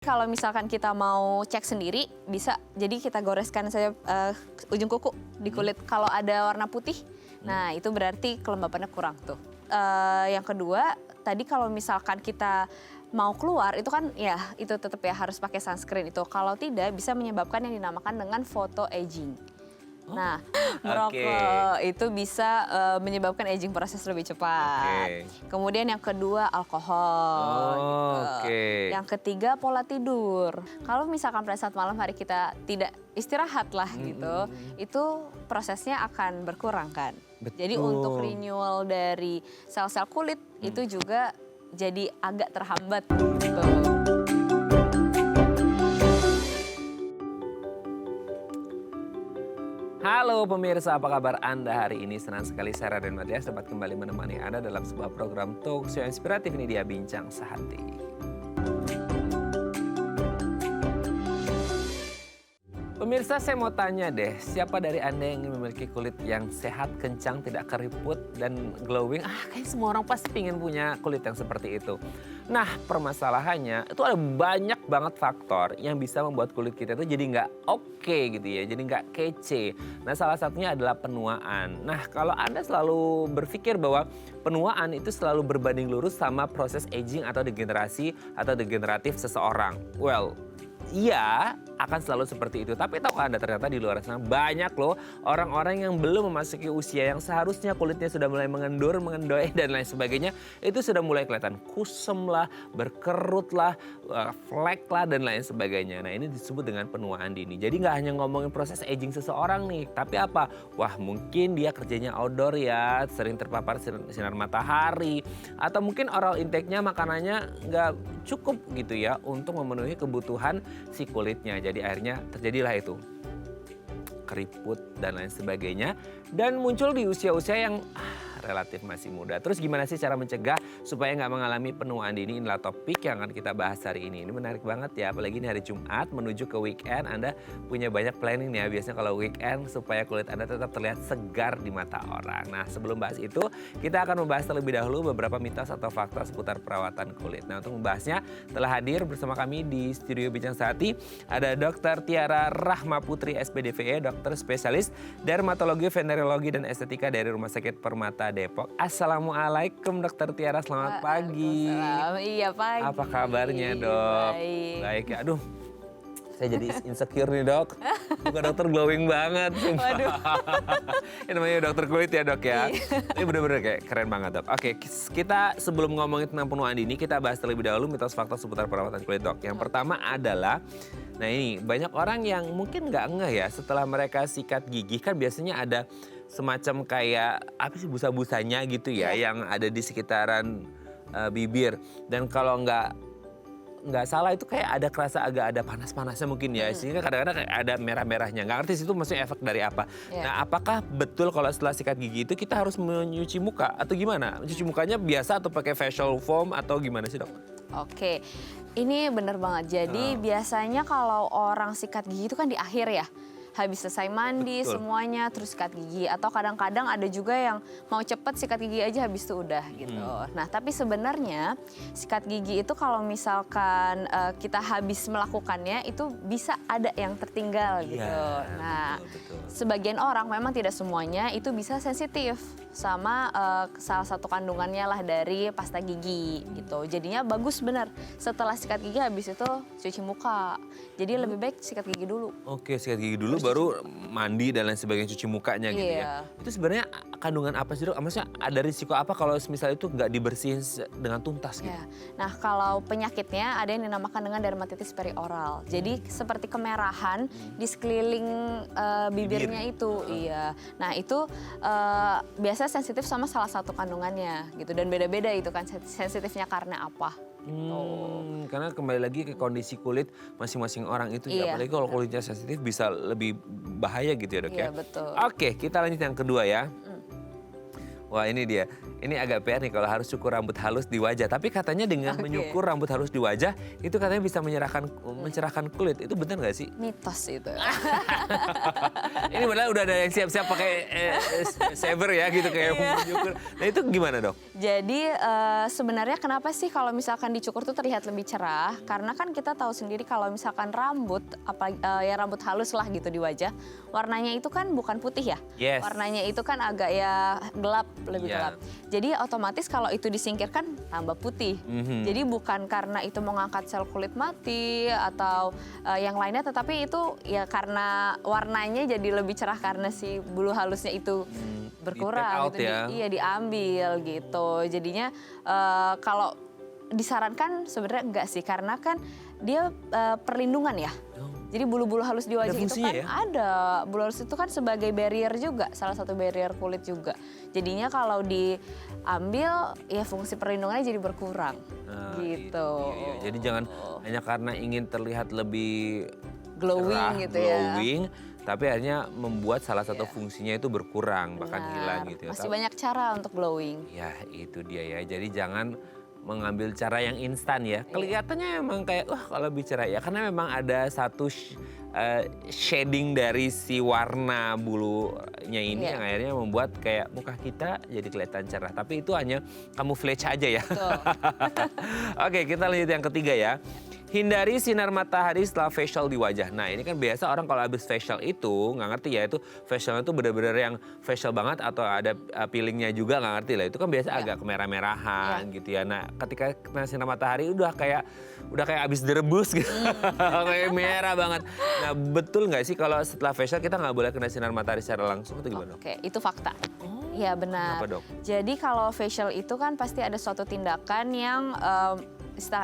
Kalau misalkan kita mau cek sendiri bisa, jadi kita goreskan saja ujung kuku di kulit. Kalau ada warna putih, nah itu berarti kelembapannya kurang tuh. Yang kedua, tadi kalau misalkan kita mau keluar itu kan ya itu tetap ya harus pakai sunscreen itu. Kalau tidak bisa menyebabkan yang dinamakan dengan photo aging. Nah, merokok itu bisa menyebabkan aging proses lebih cepat. Kemudian yang kedua alkohol. Yang ketiga pola tidur. Kalau misalkan pada saat malam hari kita tidak istirahat lah gitu, itu prosesnya akan berkurang kan. Jadi untuk renewal dari sel-sel kulit itu juga jadi agak terhambat gitu. Halo pemirsa, apa kabar Anda hari ini? Senang sekali saya Raden Matias dapat kembali menemani Anda dalam sebuah program talk show inspiratif. Ini dia Bincang Sehati. Pemirsa, saya mau tanya deh, siapa dari Anda yang ingin memiliki kulit yang sehat, kencang, tidak keriput, dan glowing? Kayaknya semua orang pasti ingin punya kulit yang seperti itu. Nah, permasalahannya itu ada banyak banget faktor yang bisa membuat kulit kita itu jadi nggak oke gitu ya, jadi nggak kece. Nah, salah satunya adalah penuaan. Nah, kalau Anda selalu berpikir bahwa penuaan itu selalu berbanding lurus sama proses aging atau degenerasi atau degeneratif seseorang. Well, iya, akan selalu seperti itu. Tapi tahukah Anda ternyata di luar sana banyak loh orang-orang yang belum memasuki usia yang seharusnya kulitnya sudah mulai mengendur, mengendoi dan lain sebagainya. Itu sudah mulai kelihatan kusem lah, berkerut lah, flek lah dan lain sebagainya. Nah ini disebut dengan penuaan dini. Jadi nggak hanya ngomongin proses aging seseorang nih. Tapi apa? Wah mungkin dia kerjanya outdoor ya, sering terpapar sinar matahari. Atau mungkin oral intake-nya makanannya nggak cukup gitu ya untuk memenuhi kebutuhan si kulitnya. Jadi akhirnya terjadilah itu keriput dan lain sebagainya dan muncul di usia-usia yang relatif masih muda. Terus gimana sih cara mencegah supaya nggak mengalami penuaan dini? Inilah topik yang akan kita bahas hari ini. Ini menarik banget ya, apalagi ini hari Jumat menuju ke weekend. Anda punya banyak planning nih ya, biasanya kalau weekend supaya kulit Anda tetap terlihat segar di mata orang. Nah sebelum bahas itu, kita akan membahas terlebih dahulu beberapa mitos atau fakta seputar perawatan kulit. Nah untuk membahasnya telah hadir bersama kami di studio Bincang Sehati ada Dr. Tiara Rahma Putri SPDVE, dokter spesialis dermatologi, venerologi dan estetika dari Rumah Sakit Permata Depok. Assalamualaikum Dokter Tiara, selamat pagi. Iya pagi. Apa kabarnya dok? Baik ya, aduh saya jadi insecure nih dok. Bukan dokter glowing banget. Waduh. Ini namanya dokter kulit ya dok ya. Ini bener-bener kayak keren banget dok. Oke, kita sebelum ngomongin tentang penuaan dini, kita bahas terlebih dahulu mitos fakta seputar perawatan kulit dok. Yang pertama adalah, nah ini banyak orang yang mungkin nggak ngeh ya setelah mereka sikat gigi kan biasanya ada semacam kayak apa sih busa-busanya gitu ya yang ada di sekitaran bibir. Dan kalau nggak salah itu kayak ada kerasa agak ada panas-panasnya mungkin ya. Sehingga kadang-kadang kayak ada merah-merahnya. Nggak ngerti itu maksudnya efek dari apa. Nah apakah betul kalau setelah sikat gigi itu kita harus mencuci muka atau gimana? Mencuci mukanya biasa atau pakai facial foam atau gimana sih dok? Oke, ini bener banget. Jadi biasanya kalau orang sikat gigi itu kan di akhir ya. Habis selesai mandi semuanya terus sikat gigi. Atau kadang-kadang ada juga yang mau cepet sikat gigi aja habis itu udah gitu. Nah tapi sebenarnya sikat gigi itu kalau misalkan kita habis melakukannya itu bisa ada yang tertinggal gitu. Nah sebagian orang memang tidak semuanya itu bisa sensitif sama salah satu kandungannya lah dari pasta gigi gitu. Jadinya bagus bener setelah sikat gigi habis itu cuci muka. Jadi lebih baik sikat gigi dulu. Oke, sikat gigi dulu baru mandi dan lain sebagainya, cuci mukanya gitu ya. Itu sebenarnya kandungan apa sih dok? Maksudnya ada risiko apa kalau misalnya itu nggak dibersihin dengan tuntas gitu? Nah kalau penyakitnya ada yang dinamakan dengan dermatitis perioral. Jadi seperti kemerahan di sekeliling bibirnya itu. Iya. Nah itu biasanya sensitif sama salah satu kandungannya gitu. Dan beda-beda itu kan sensitifnya karena apa. Karena kembali lagi ke kondisi kulit masing-masing orang itu ya. Apalagi kalau kulitnya sensitif bisa lebih bahaya gitu ya dok ya. Iya betul. Oke, kita lanjut yang kedua ya. Wah ini dia. ini agak PR nih kalau harus cukur rambut halus di wajah. Tapi katanya dengan Oke. menyukur rambut halus di wajah itu katanya bisa mencerahkan kulit. Itu benar nggak sih? Mitos itu. Ini padahal udah ada yang siap-siap pakai saber ya gitu kayak menyukur. Nah itu gimana dok? Jadi sebenarnya kenapa sih kalau misalkan dicukur tuh terlihat lebih cerah? Karena kan kita tahu sendiri kalau misalkan rambut, ya rambut halus lah gitu di wajah, warnanya itu kan bukan putih ya. Yes. Warnanya itu kan agak ya gelap, lebih Iya. gelap. Jadi otomatis kalau itu disingkirkan tambah putih. Jadi bukan karena itu mengangkat sel kulit mati atau yang lainnya, tetapi itu ya karena warnanya jadi lebih cerah karena si bulu halusnya itu berkurang di-take out gitu. ya. Iya diambil gitu. Jadinya kalau disarankan sebenarnya enggak sih karena kan dia perlindungan ya. Jadi bulu-bulu halus di wajah itu fungsinya kan ya? ada. Bulu halus itu kan sebagai barrier juga, salah satu barrier kulit juga. Jadinya kalau diambil ya fungsi perlindungannya jadi berkurang. Nah, Gitu. iya. Jadi jangan hanya karena ingin terlihat lebih Glowing cerah, gitu ya. glowing, tapi akhirnya membuat salah satu fungsinya itu berkurang, bahkan Benar. hilang gitu ya. Masih banyak cara untuk glowing. Ya itu dia ya, jadi jangan mengambil cara yang instan ya. Iya. Kelihatannya memang kayak, wah kalau bicara ya, karena memang ada satu shading dari si warna bulunya ini Iya. yang akhirnya membuat kayak muka kita jadi kelihatan cerah. Tapi itu hanya camouflage aja ya. Betul. Oke, kita lanjut yang ketiga ya. Hindari sinar matahari setelah facial di wajah. Nah ini kan biasa orang kalau habis facial itu nggak ngerti ya itu facialnya itu benar-benar yang facial banget atau ada peelingnya juga nggak ngerti lah. Itu kan biasa agak kemerah-merahan gitu ya. Nah ketika kena sinar matahari udah kayak habis direbus gitu. Kayak merah banget. Nah betul nggak sih kalau setelah facial kita nggak boleh kena sinar matahari secara langsung atau gimana? Oke, itu fakta. Iya benar. Kenapa, Dok? Jadi kalau facial itu kan pasti ada suatu tindakan yang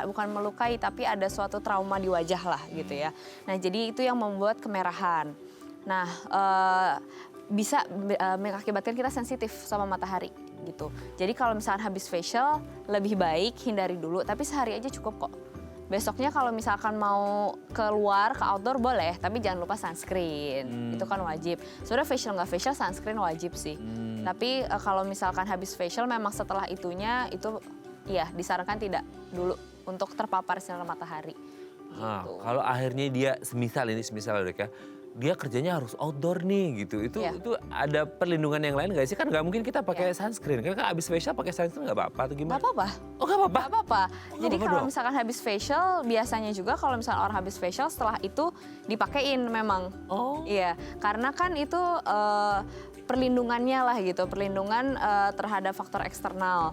bukan melukai tapi ada suatu trauma di wajah lah gitu ya. Nah jadi itu yang membuat kemerahan. Nah bisa mengakibatkan kita sensitif sama matahari gitu. Jadi kalau misalnya habis facial lebih baik hindari dulu tapi sehari aja cukup kok. Besoknya kalau misalkan mau keluar ke outdoor boleh, tapi jangan lupa sunscreen. Itu kan wajib. Sebenarnya facial nggak facial sunscreen wajib sih. Tapi kalau misalkan habis facial memang setelah itunya itu ya disarankan tidak dulu untuk terpapar sinar matahari. Nah, Gitu. kalau akhirnya dia semisal Dok ya, dia kerjanya harus outdoor nih gitu. Itu Iya. itu ada perlindungan yang lain nggak sih? Kan nggak mungkin kita pakai sunscreen. Kan abis facial pakai sunscreen nggak apa-apa atau gimana? Nggak apa-apa. Oh nggak apa-apa? Nggak apa-apa. Jadi apa-apa kalau dong? misalkan habis facial, biasanya juga kalau misalkan orang habis facial setelah itu dipakein memang. Oh. Iya, karena kan itu perlindungannya lah gitu, perlindungan terhadap faktor eksternal.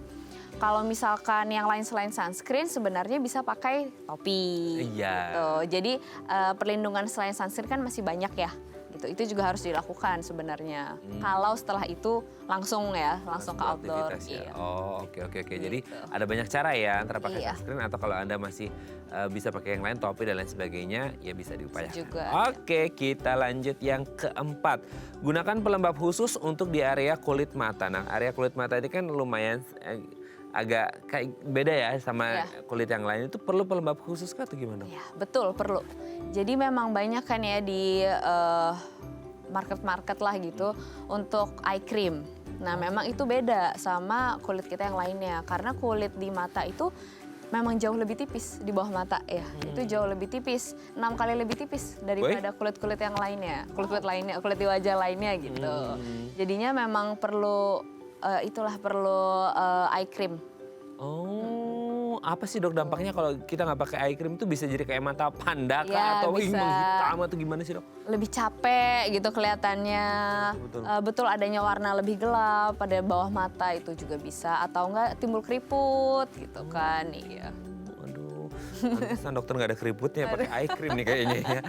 Kalau misalkan yang lain selain sunscreen sebenarnya bisa pakai topi. Iya. Gitu. Jadi perlindungan selain sunscreen kan masih banyak ya. Gitu. Itu juga harus dilakukan sebenarnya. Kalau setelah itu langsung ke outdoor. Aktivitas ya. Iya. Oh oke. Jadi Gitu. ada banyak cara ya antara pakai Iya. sunscreen atau kalau Anda masih bisa pakai yang lain, topi dan lain sebagainya, ya bisa diupayakan. Juga. Oke, kita lanjut yang keempat. Gunakan pelembab khusus untuk di area kulit mata. Nah, area kulit mata ini kan lumayan agak kayak beda ya sama Iya. kulit yang lain. Itu perlu pelembab khusus kah atau gimana? Ya, betul perlu. Jadi memang banyak kan ya di market-market lah gitu untuk eye cream. Nah memang itu beda sama kulit kita yang lainnya. Karena kulit di mata itu memang jauh lebih tipis di bawah mata ya. Itu jauh lebih tipis, 6 kali lebih tipis daripada kulit-kulit yang lainnya. Kulit-kulit lainnya, kulit di wajah lainnya gitu. Jadinya memang perlu perlu eye cream. Oh, apa sih dok dampaknya kalau kita nggak pakai eye cream itu bisa jadi kayak mata panda kah Ya, atau bisa. menghitam atau gimana sih dok? Lebih capek gitu kelihatannya. Betul. Betul adanya warna lebih gelap pada bawah mata itu juga bisa. Atau enggak timbul keriput gitu kan. Iya. Aduh, pantesan dokter nggak ada keriputnya pakai eye cream nih kayaknya ya.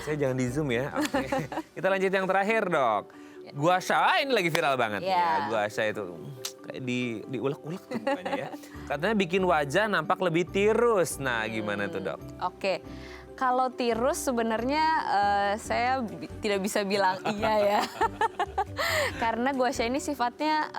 Saya jangan di zoom ya. Oke. Kita lanjut yang terakhir dok. Gua Sha, ini lagi viral banget Ya. ya. Gua Sha itu kayak diulek-ulek tuh mukanya ya. Katanya bikin wajah nampak lebih tirus. Nah gimana tuh dok? Oke. Kalau tirus sebenarnya saya tidak bisa bilang iya ya. Karena gua Sha ini sifatnya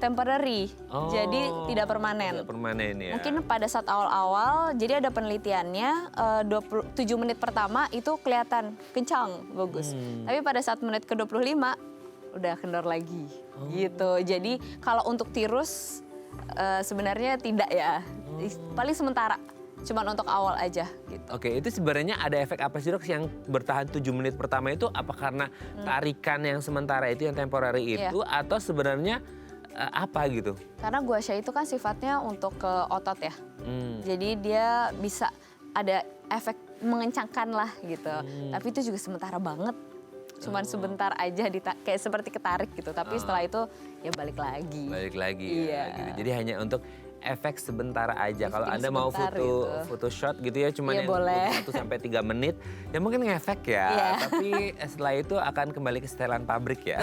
temporary. Jadi tidak permanen. Tidak permanen ya. Mungkin pada saat awal-awal, jadi ada penelitiannya 27 menit pertama itu kelihatan kencang, bagus. Tapi pada saat menit ke-25 udah kendor lagi gitu. Jadi kalau untuk tirus sebenarnya tidak ya, paling sementara. Cuman untuk awal aja gitu. Oke, itu sebenarnya ada efek apa sih dok yang bertahan 7 menit pertama itu? Apa karena tarikan yang sementara itu, yang temporary itu, atau sebenarnya apa gitu? Karena gua sha itu kan sifatnya untuk ke otot ya. Jadi dia bisa ada efek mengencangkan lah gitu. Tapi itu juga sementara banget. Cuman sebentar aja kayak seperti ketarik gitu. Tapi setelah itu ya balik lagi. Balik lagi Iya. ya gitu. Jadi hanya untuk efek sebentar aja. Kalau Lifting Anda mau sebentar foto shot gitu ya, cuman Iya, yang boleh. 1 sampai 3 menit, ya mungkin ngefek ya. Iya. Tapi setelah itu akan kembali ke setelan pabrik ya.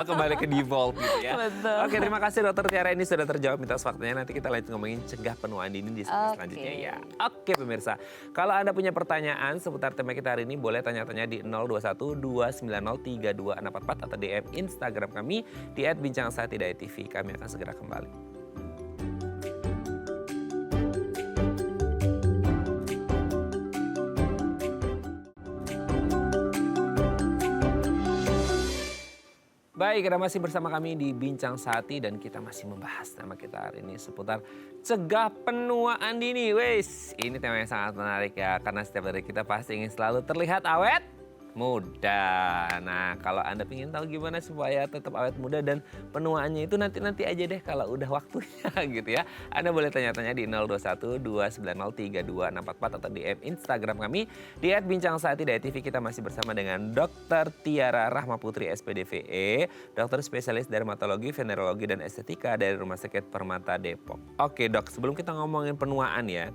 Kembali ke default gitu ya. Betul. Oke, terima kasih Dokter Tiara, ini sudah terjawab mitos faktornya. Nanti kita lanjut ngomongin cegah penuaan dini di segmen selanjutnya ya. Oke pemirsa, kalau Anda punya pertanyaan seputar tema kita hari ini, boleh tanya-tanya di 021 290 3244 atau DM Instagram kami di @bincangsaati.tv. Kami akan segera kembali. Baik, Anda masih bersama kami di Bincang Saati dan kita masih membahas tema kita hari ini seputar cegah penuaan dini. Wes, ini tema yang sangat menarik ya, karena setiap dari kita pasti ingin selalu terlihat awet muda. Nah, kalau Anda ingin tahu gimana supaya tetap awet muda dan penuaannya itu nanti aja deh kalau udah waktunya gitu ya. Anda boleh tanya-tanya di 021 290 3244 atau DM Instagram kami di @bincangsaati.tv. Kita masih bersama dengan Dr. Tiara Rahmaputri SPDVE, dokter spesialis dermatologi, venerologi dan estetika dari Rumah Sakit Permata Depok. Oke, Dok, sebelum kita ngomongin penuaan ya.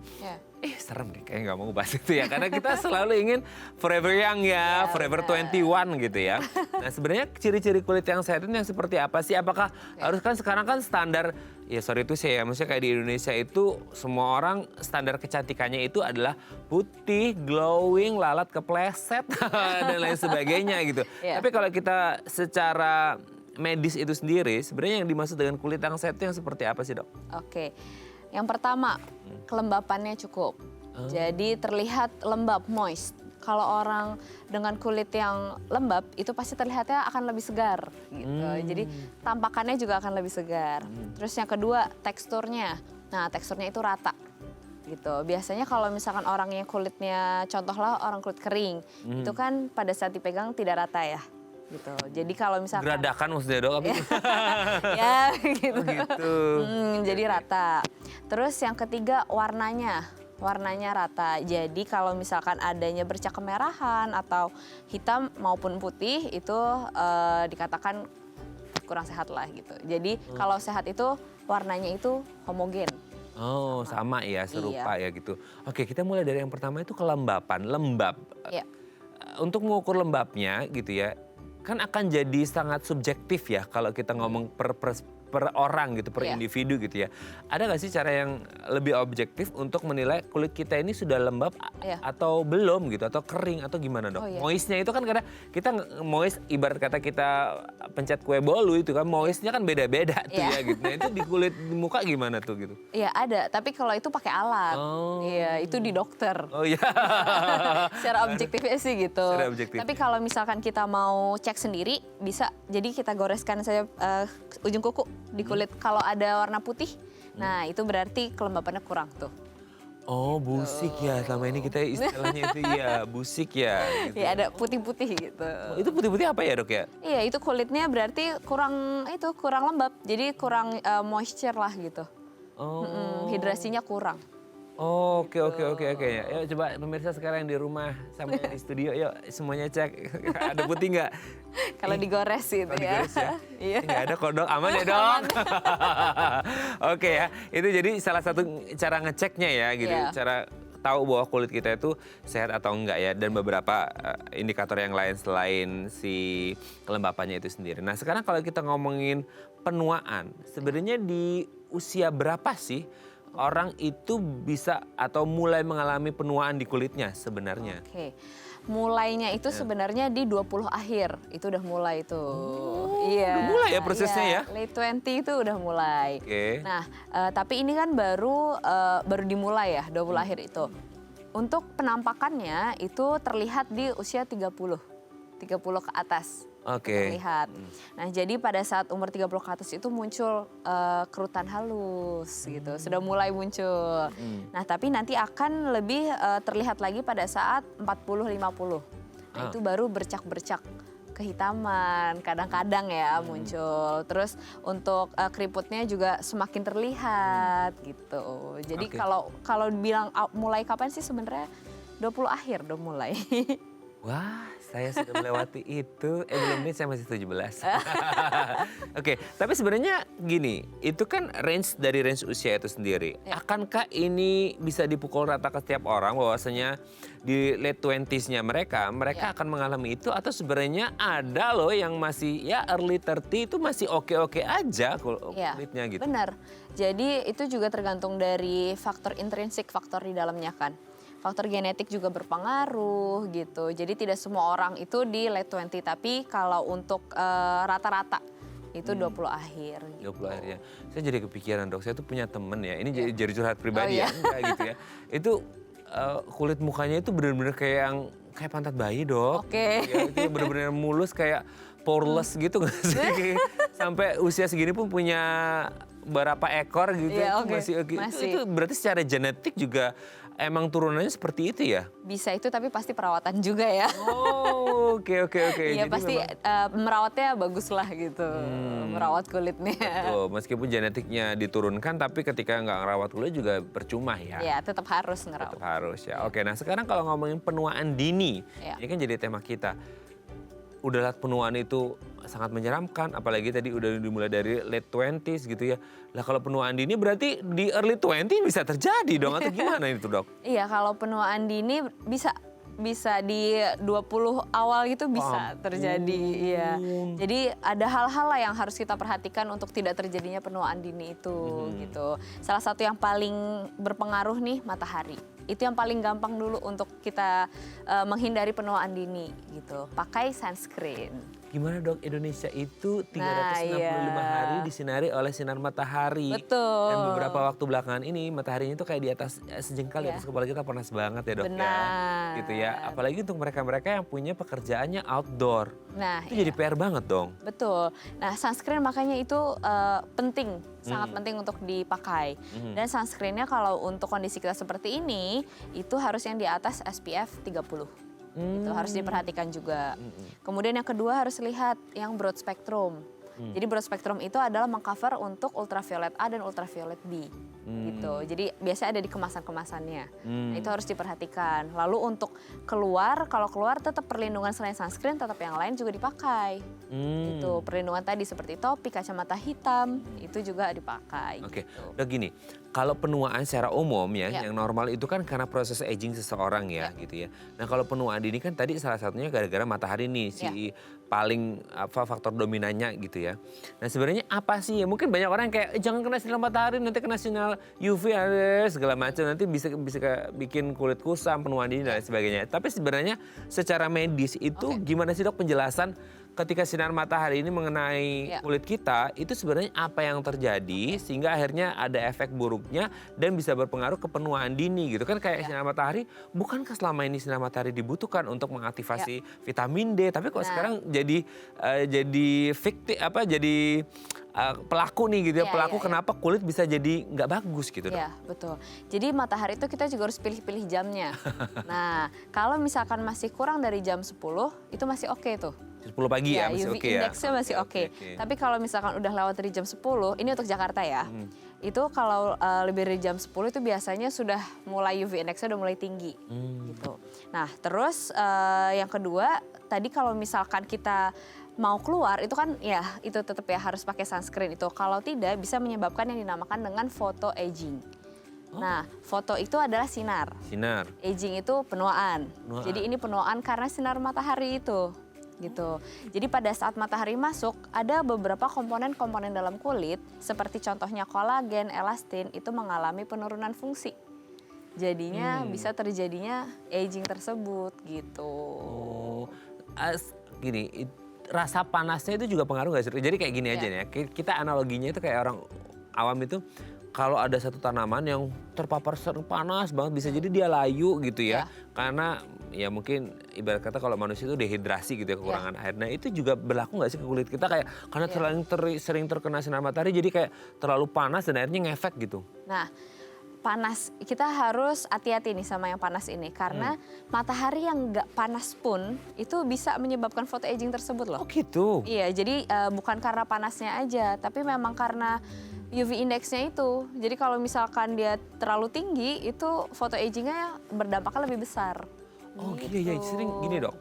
Serem deh, kayak nggak mau bahas itu ya. Karena kita selalu ingin forever young ya, forever 21 gitu ya. Nah sebenarnya ciri-ciri kulit yang sehat itu yang seperti apa sih? Apakah harus kan sekarang kan standar, ya sorry itu saya, maksudnya kayak di Indonesia itu semua orang standar kecantikannya itu adalah putih, glowing, lalat kepleset, dan lain sebagainya gitu. Tapi kalau kita secara medis itu sendiri, sebenarnya yang dimaksud dengan kulit yang sehat itu yang seperti apa sih dok? Oke. Yang pertama, kelembapannya cukup. Jadi terlihat lembab, moist. Kalau orang dengan kulit yang lembab, itu pasti terlihatnya akan lebih segar. Gitu. Jadi tampakannya juga akan lebih segar. Terus yang kedua, teksturnya. Nah, teksturnya itu rata. Gitu. Biasanya kalau misalkan orang yang kulitnya, contohlah orang kulit kering, itu kan pada saat dipegang tidak rata ya. Gitu. Jadi kalau misalkan geradakan maksudnya dok? ya gitu. Oh, gitu. Jadi rata. Terus yang ketiga warnanya rata. Jadi kalau misalkan adanya bercak kemerahan atau hitam maupun putih itu dikatakan kurang sehat lah gitu. Jadi kalau sehat itu warnanya itu homogen. Oh sama ya, serupa ya gitu. Oke, kita mulai dari yang pertama itu kelembapan, lembab. Iya. Untuk mengukur lembabnya gitu ya, kan akan jadi sangat subjektif ya kalau kita ngomong per orang gitu, per individu gitu ya. Ada nggak sih cara yang lebih objektif untuk menilai kulit kita ini sudah lembab atau belum gitu, atau kering atau gimana dok? Moistnya itu kan karena kita moist, ibarat kata kita pencet kue bolu itu kan moistnya kan beda-beda tuh ya gitu. Nah itu di kulit di muka gimana tuh gitu? Iya ada, tapi kalau itu pakai alat. Iya, itu di dokter. Oh iya. Secara objektifnya sih gitu. Secara objektif. Tapi kalau misalkan kita mau cek sendiri bisa, jadi kita goreskan saja ujung kuku di kulit. Kalau ada warna putih, nah itu berarti kelembapannya kurang tuh. Oh busik ya, selama ini kita istilahnya itu ya busik ya. Gitu. Ya ada putih-putih gitu. Itu putih-putih apa ya dok ya? Iya itu kulitnya berarti kurang lembab, jadi kurang moisture lah gitu. Hidrasinya kurang. Oh, oke. Ya, yuk coba pemirsa sekarang yang di rumah sama yang di studio, yuk semuanya cek ada putih nggak? Kalau digores gitu ya. Digores ya? Iya. Nggak ada kok dok, aman ya dok? Oke ya, itu jadi salah satu cara ngeceknya ya gitu, cara tahu bahwa kulit kita itu sehat atau enggak ya, dan beberapa indikator yang lain selain si kelembapannya itu sendiri. Nah sekarang kalau kita ngomongin penuaan, sebenarnya di usia berapa sih orang itu bisa atau mulai mengalami penuaan di kulitnya sebenarnya? Oke. Mulainya itu sebenarnya di 20 akhir. Itu udah mulai tuh. Iya. Udah mulai ya prosesnya ya? Late 20 itu udah mulai. Oke. Nah, tapi ini kan baru dimulai ya, 20 akhir itu. Untuk penampakannya itu terlihat di usia 30. 30 ke atas. Oke. Terlihat. Nah, jadi pada saat umur 30 ke atas itu muncul kerutan halus gitu. Sudah mulai muncul. Nah, tapi nanti akan lebih terlihat lagi pada saat 40-50. Nah, itu baru bercak-bercak kehitaman kadang-kadang ya muncul. Terus untuk keriputnya juga semakin terlihat gitu. Jadi Oke. kalau bilang mulai kapan sih sebenarnya 20 akhir udah mulai. Wah, saya sudah melewati itu. Belum nih, saya masih 17. Oke, tapi sebenarnya gini, itu kan dari range usia itu sendiri. Ya. Akankah ini bisa dipukul rata ke setiap orang bahwasanya di late 20s-nya mereka Ya. akan mengalami itu, atau sebenarnya ada loh yang masih ya early 30 itu masih oke-oke aja Ya, kulitnya gitu. benar. Jadi itu juga tergantung dari faktor intrinsik, faktor di dalamnya kan. Faktor genetik juga berpengaruh gitu. Jadi tidak semua orang itu di late 20, tapi kalau untuk rata-rata itu 20 akhir gitu. 20 akhirnya. Saya jadi kepikiran, Dok. Saya tuh punya temen ya. Ini Iya. jadi curhat pribadi Oh, ya. iya. Enggak gitu ya. Itu kulit mukanya itu bener-bener kayak pantat bayi, Dok. Oke. Ya, itu bener-bener mulus kayak poreless gitu nggak sih? Sampai usia segini pun punya berapa ekor gitu. Iya, Itu oke. masih oke. Masih. Itu berarti secara genetik juga emang turunannya seperti itu ya? Bisa itu tapi pasti perawatan juga ya. Oh, oke. Iya Jadi pasti memang- merawatnya bagus lah gitu. Merawat kulitnya. Tuh, meskipun genetiknya diturunkan, tapi ketika nggak ngerawat kulit juga percuma ya. Ya tetap harus Tetap ngerawat. harus ya. Oke, nah sekarang kalau ngomongin penuaan dini, Iya. ini kan jadi tema kita. Udahlah, penuaan itu sangat menyeramkan, apalagi tadi udah dimulai dari late 20s gitu ya. Lah kalau penuaan dini berarti di early 20 bisa terjadi dong, atau gimana itu, Dok? Iya kalau penuaan dini bisa di 20 awal gitu bisa terjadi. Iya. Jadi ada hal-hal lah yang harus kita perhatikan untuk tidak terjadinya penuaan dini itu gitu. Salah satu yang paling berpengaruh nih matahari. Itu yang paling gampang dulu untuk kita menghindari penuaan dini gitu. Pakai sunscreen. Gimana, Dok? Indonesia itu 365 Nah, hari disinari oleh sinar matahari. Betul. Dan beberapa waktu belakangan ini mataharinya itu kayak di atas sejengkal di Iya. atas kepala kita, panas banget ya, Dok. Ya. Benar. Gitu ya. Apalagi untuk mereka-mereka yang punya pekerjaannya outdoor. Nah, Itu jadi PR banget dong. betul. Nah, sunscreen makanya itu penting, sangat penting untuk dipakai. Dan sunscreennya kalau untuk kondisi kita seperti ini, itu harus yang di atas SPF 30. Itu harus diperhatikan juga. Kemudian yang kedua harus lihat yang broad spectrum. Jadi broad spectrum itu adalah mengcover untuk ultraviolet A dan ultraviolet B. Gitu. Jadi biasanya ada di kemasan-kemasannya. Nah, itu harus diperhatikan. Lalu untuk kalau keluar tetap perlindungan selain sunscreen, tetap yang lain juga dipakai. Gitu. Perlindungan tadi seperti topi, kacamata hitam, itu juga dipakai. Oke, Gitu. udah gini. Kalau penuaan secara umum ya, Ya. yang normal itu kan karena proses aging seseorang ya, gitu ya. Nah kalau penuaan dini kan tadi salah satunya gara-gara matahari nih, si paling faktor dominannya gitu ya. Nah sebenarnya apa sih ya? Mungkin banyak orang yang kayak jangan kena sinar matahari, nanti kena sinar UV segala macam, nanti bisa bikin kulit kusam, penuaan dini dan lain sebagainya. Tapi sebenarnya secara medis itu gimana sih, Dok, penjelasan ketika sinar matahari ini mengenai kulit kita, itu sebenarnya apa yang terjadi sehingga akhirnya ada efek buruknya dan bisa berpengaruh ke penuaan dini gitu kan, kayak sinar matahari. Bukankah selama ini sinar matahari dibutuhkan untuk mengaktifasi vitamin D, tapi kok sekarang jadi pelaku nih gitu ya, pelaku kenapa kulit bisa jadi nggak bagus gitu, Dok? Iya, betul. Jadi matahari itu kita juga harus pilih-pilih jamnya. Nah, kalau misalkan masih kurang dari jam 10, itu masih oke tuh. 10 pagi ya, masih UV oke ya? indeksnya masih oke. Tapi kalau misalkan udah lewat dari jam 10, ini untuk Jakarta ya. Itu kalau lebih dari jam 10 itu biasanya sudah mulai UV indeksnya udah mulai tinggi gitu. Nah, terus yang kedua, tadi kalau misalkan kita mau keluar itu kan ya itu tetap ya harus pakai sunscreen itu. Kalau tidak bisa menyebabkan yang dinamakan dengan photo aging. Nah, foto itu adalah sinar. Sinar. Aging itu penuaan. Jadi ini penuaan karena sinar matahari itu. Gitu. Jadi pada saat matahari masuk, ada beberapa komponen-komponen dalam kulit seperti contohnya kolagen, elastin itu mengalami penurunan fungsi. Jadinya bisa terjadinya aging tersebut gitu. Oh, gini, rasa panasnya itu juga pengaruh nggak sih? Jadi kayak gini aja nih ya, kita analoginya itu kayak orang awam itu, kalau ada satu tanaman yang terpapar panas banget, bisa jadi dia layu gitu ya. Karena ya mungkin ibarat kata kalau manusia itu dehidrasi gitu ya, kekurangan air. Nah itu juga berlaku nggak sih ke kulit kita kayak karena terlalu sering terkena sinar matahari jadi kayak terlalu panas dan akhirnya ngefek gitu. Nah, panas, kita harus hati-hati nih sama yang panas ini. Karena matahari yang nggak panas pun itu bisa menyebabkan photoaging tersebut loh. Oh gitu? Iya, jadi bukan karena panasnya aja, tapi memang karena UV indeksnya itu. Jadi kalau misalkan dia terlalu tinggi, itu photoagingnya berdampaknya lebih besar. Oh gitu. iya, sering gini dok.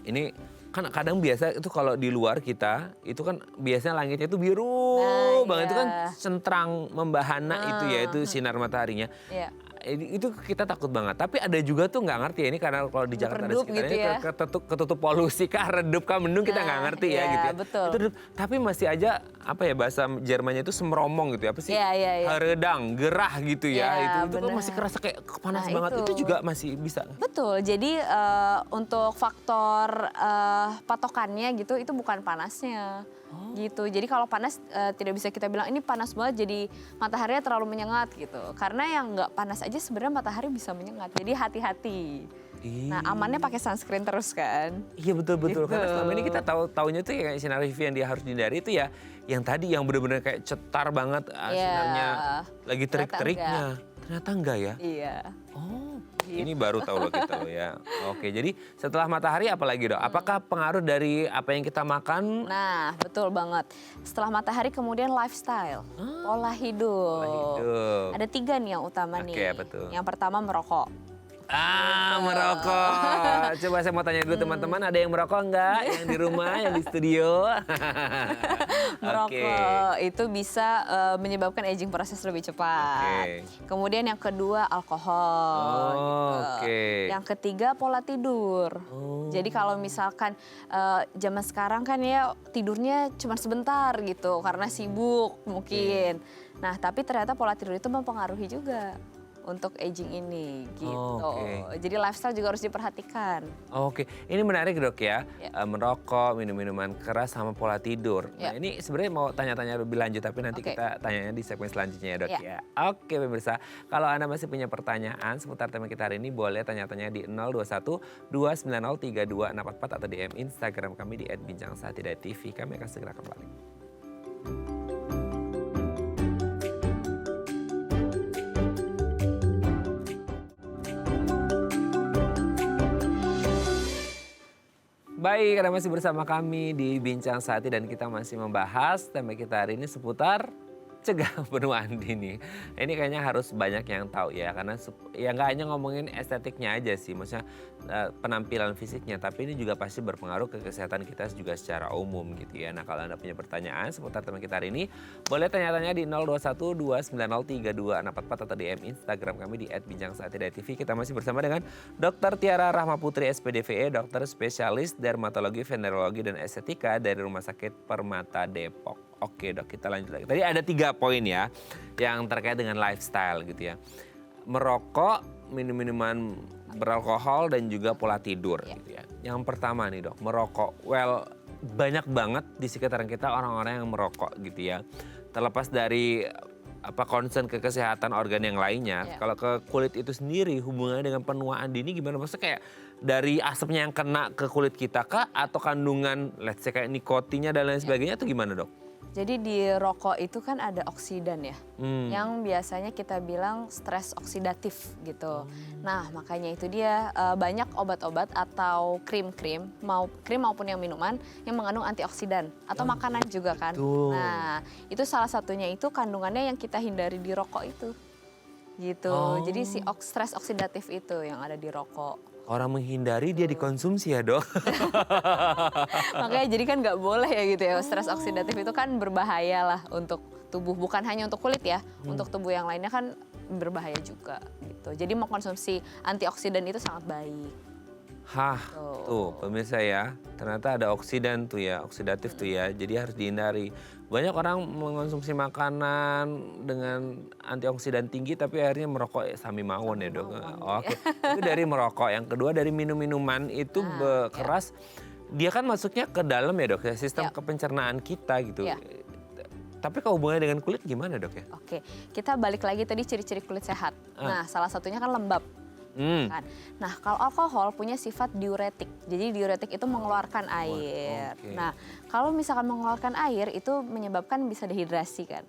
Ini kan kadang biasa itu kalau di luar kita itu kan biasanya langitnya itu biru banget itu kan centrang membahana itu ya itu sinar mataharinya. Iya. Itu kita takut banget. Tapi ada juga tuh nggak ngerti ya ini karena kalau di Jakarta ada Redup sekitarnya gitu ya. ketutup polusi kah, redup kah, mendung kita nggak ngerti ya gitu ya. Betul. Itu redup. Tapi masih aja apa ya bahasa Jermannya itu semromong gitu ya apa sih? Iya. Haredang, gerah gitu ya. Iya, itu kan masih kerasa kayak panas banget. Itu juga masih bisa. Betul. Jadi untuk faktor patokannya gitu itu bukan panasnya. Gitu. Jadi kalau panas tidak bisa kita bilang ini panas banget jadi mataharinya terlalu menyengat gitu. Karena yang nggak panas aja sebenarnya matahari bisa menyengat. Jadi hati-hati. Nah, amannya pakai sunscreen terus kan. Iya betul. Gitu. Karena selama ini kita taunya tuh kayak sinar UV yang dia harus dihindari itu ya yang tadi yang benar-benar kayak cetar banget sinarnya lagi terik-teriknya. Ternyata enggak ya? Iya. Oh, ini baru tahu loh kita loh ya. Oke, jadi setelah matahari apa lagi dok? Apakah pengaruh dari apa yang kita makan? Nah, betul banget. Setelah matahari kemudian lifestyle, pola hidup. Ada 3 nih yang utama nih. Oke, apa tuh? Yang pertama merokok. Merokok. Coba saya mau tanya dulu teman-teman, ada yang merokok enggak? Yang di rumah, yang di studio? Merokok itu bisa menyebabkan aging proses lebih cepat. Kemudian yang kedua alkohol. Gitu. Yang ketiga pola tidur. Jadi kalau misalkan zaman sekarang kan ya tidurnya cuma sebentar gitu karena sibuk mungkin. Nah tapi ternyata pola tidur itu mempengaruhi juga untuk aging ini gitu. Jadi lifestyle juga harus diperhatikan. Ini menarik dok ya. Merokok, minum-minuman keras sama pola tidur. Nah ini sebenarnya mau tanya-tanya lebih lanjut tapi nanti kita tanyanya di segmen selanjutnya ya dok ya. Oke pemirsa, kalau Anda masih punya pertanyaan seputar tema kita hari ini boleh tanya-tanya di 021 290 3244 atau DM Instagram kami di @bincangsaati.tv. Kami akan segera kembali. Baik, Anda masih bersama kami di Bincang Saati dan kita masih membahas tema kita hari ini seputar cegah penuaan dini. Ini kayaknya harus banyak yang tahu ya, karena ya nggak hanya ngomongin estetiknya aja sih, maksudnya penampilan fisiknya, tapi ini juga pasti berpengaruh ke kesehatan kita juga secara umum gitu ya. Nah kalau Anda punya pertanyaan seputar tema kita hari ini, boleh tanya-tanya di 021 290 3244 atau DM Instagram kami di @bincangsaati.tv. Kita masih bersama dengan Dr. Tiara Rahmaputri SPDVE, dokter spesialis dermatologi, venerologi, dan estetika dari Rumah Sakit Permata Depok. Oke dok, kita lanjut lagi. Tadi ada 3 poin ya yang terkait dengan lifestyle gitu ya. Merokok, minum-minuman beralkohol, dan juga pola tidur gitu ya. Yang pertama nih dok, merokok. Well, banyak banget di sekitaran kita orang-orang yang merokok gitu ya. Terlepas dari concern ke kesehatan organ yang lainnya. Kalau ke kulit itu sendiri hubungannya dengan penuaan dini gimana? Maksudnya kayak dari asapnya yang kena ke kulit kita kah? Atau kandungan let's say kayak nikotinnya dan lain sebagainya atau gimana dok? Jadi di rokok itu kan ada oksidan ya, yang biasanya kita bilang stres oksidatif gitu. Nah makanya itu dia banyak obat-obat atau krim maupun yang minuman yang mengandung antioksidan atau makanan juga kan. Nah itu salah satunya itu kandungannya yang kita hindari di rokok itu. Gitu, jadi si stres oksidatif itu yang ada di rokok. Orang menghindari dia dikonsumsi ya dok. Makanya jadi kan nggak boleh ya gitu ya. Stres oksidatif itu kan berbahaya lah untuk tubuh. Bukan hanya untuk kulit ya. Untuk tubuh yang lainnya kan berbahaya juga gitu. Jadi mengkonsumsi antioksidan itu sangat baik. Tuh pemirsa ya. Ternyata ada oksidan tuh ya. Oksidatif tuh ya. Jadi harus dihindari. Banyak orang mengkonsumsi makanan dengan antioksidan tinggi tapi akhirnya merokok sami mawon ya dok. Itu dari merokok. Yang kedua dari minum-minuman itu keras. Dia kan masuknya ke dalam ya dok, sistem kepencernaan kita gitu. Tapi kalau hubungannya dengan kulit gimana dok ya? Oke, kita balik lagi tadi ciri-ciri kulit sehat. Nah salah satunya kan lembab. kan. Nah, kalau alkohol punya sifat diuretik. Jadi diuretik itu mengeluarkan air. oke. Nah, kalau misalkan mengeluarkan air itu menyebabkan bisa dehidrasi kan.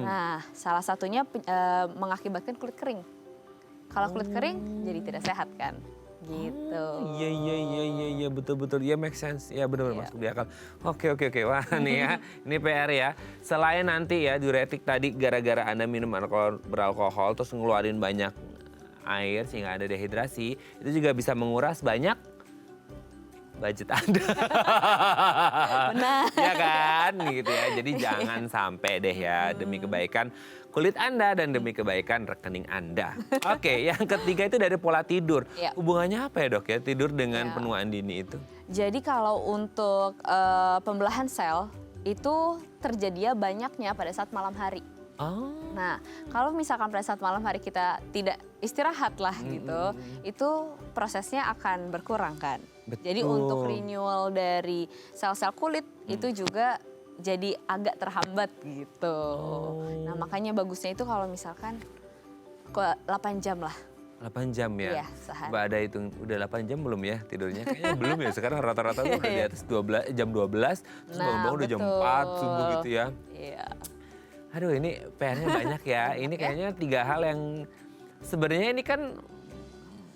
Nah, salah satunya mengakibatkan kulit kering. Kalau kulit kering jadi tidak sehat kan. Gitu. Iya betul ya, make sense ya, benar-benar masuk di akal. Oke wah nih ya, ini PR ya. Selain nanti ya diuretik tadi gara-gara Anda minum alkohol beralkohol terus ngeluarin banyak air sehingga ada dehidrasi, itu juga bisa menguras banyak budget Anda. Benar. Ya kan gitu ya. Jadi jangan sampai deh ya, demi kebaikan kulit Anda dan demi kebaikan rekening Anda. Oke, yang ketiga itu dari pola tidur. Ya. Hubungannya apa ya dok ya tidur dengan Ya. penuaan dini itu? Jadi kalau untuk pembelahan sel itu terjadinya banyaknya pada saat malam hari. Oh. Nah, kalau misalkan pada saat malam hari kita tidak istirahat lah gitu, itu prosesnya akan berkurang kan. Jadi untuk renewal dari sel-sel kulit itu juga jadi agak terhambat gitu. Nah, makanya bagusnya itu kalau misalkan 8 jam lah. 8 jam ya? Iya, sehari. Mbak Ada hitung, udah 8 jam belum ya tidurnya? Kayaknya belum ya, sekarang rata-rata tuh udah di atas jam 12, terus bangun-bangun udah jam 4 subuh gitu ya. Iya. Aduh ini PR-nya banyak ya, ini kayaknya 3 hal yang sebenarnya ini kan